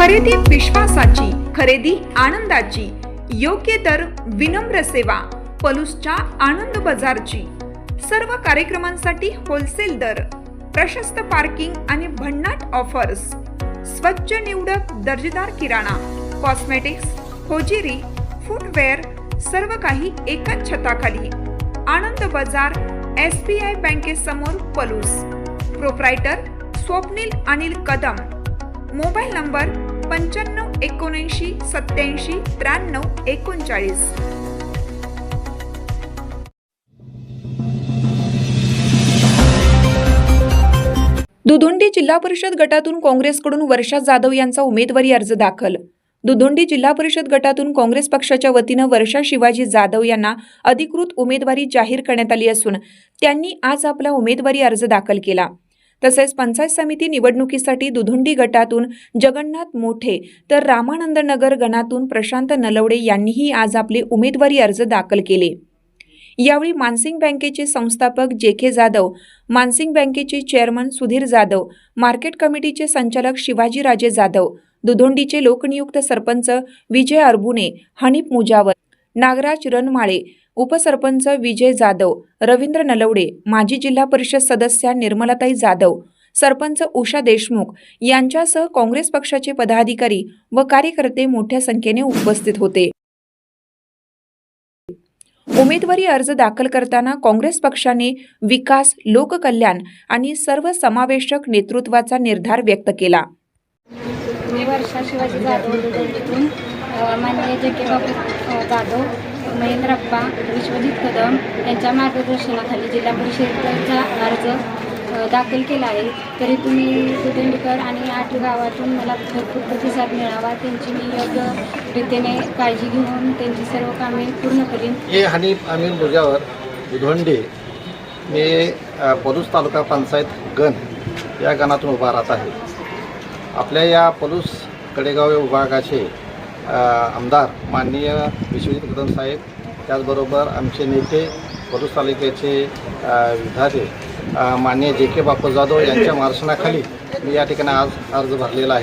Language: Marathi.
खरेदी विश्वासाची, खरेदी आनंदाची, योग्य दर, विनम्र सेवा, पलूसच्या आनंद बाजारची। सर्व कार्यक्रमांसाठी होलसेल दर, प्रशस्त पार्किंग आणि भन्नाट ऑफर्स, स्वच्छ निवडक दर्जेदार किराणा, कॉस्मेटिक्स, होजिरी, फुटवेअर, सर्व काही एकाच छताखाली। आनंद बाजार, SBI बँकेसमोर, Palus. Proprietor Swapnil Anil Kadam. Mobile number 95 79 87 93 39। Dudhondi जिल्हा परिषद गटातून काँग्रेसकडून वर्षा जाधव यांचा उमेदवारी अर्ज दाखल। दुधोंडी जिल्हा परिषद गटातून काँग्रेस पक्षाच्या वतीनं वर्षा शिवाजी जाधव यांना अधिकृत उमेदवारी जाहीर करण्यात आली असून त्यांनी आज आपला उमेदवारी अर्ज दाखल केला। तसेच पंचायत समिती निवडणुकीसाठी दुधोंडी गटातून जगन्नाथ मोठे तर रामानंद नगर गणातून प्रशांत नलवडे यांनीही आज आपले उमेदवारी अर्ज दाखल केले। यावेळी मानसिंग बँकेचे संस्थापक JK जाधव, मानसिंग बँकेचे चेअरमन सुधीर जाधव, मार्केट कमिटीचे संचालक शिवाजी राजे जाधव, दुधोंडीचे लोकनियुक्त सरपंच विजय अरबुने, हनीफ मुजावर, नागराज रणमाळे, उपसरपंच विजय जाधव, रवींद्र नलवडे, माजी जिल्हा परिषद सदस्या निर्मलाताई जाधव, सरपंच उषा देशमुख यांच्यासह काँग्रेस पक्षाचे पदाधिकारी व कार्यकर्ते मोठ्या संख्येने उपस्थित होते। उमेदवारी अर्ज दाखल करताना काँग्रेस पक्षाने विकास, लोककल्याण आणि सर्वसमावेशक नेतृत्वाचा निर्धार व्यक्त केला। मी वर्षा शिवाजी जाधव दुधोंडीतून माननीय JK जाधव, महेंद्रप्पा, विश्वजित कदम यांच्या मार्गदर्शनाखाली जिल्हा परिषदेचा अर्ज दाखल केला आहे। तरी तुम्ही दुधोंडीकर आणि 8 गावातून मला भरपूर प्रतिसाद मिळावा, त्यांची मी योग्य रीतीने काळजी घेऊन त्यांची सर्व कामे पूर्ण करीन। हे हनीफ अमीर मुजावर, दुधोंडी। मी पलूस तालुका पंचायत गण या गणातून उभा राहत आहे। आपल्या या पलूस कडेगाव विभागाचे आमदार माननीय विश्वजित कदम साहेब, त्याचबरोबर आमचे नेते पलूस तालुक्याचे विधाते माननीय JK जाधव यांच्या मार्गदर्शनाखाली मी या ठिकाणी आज अर्ज भरलेला आहे।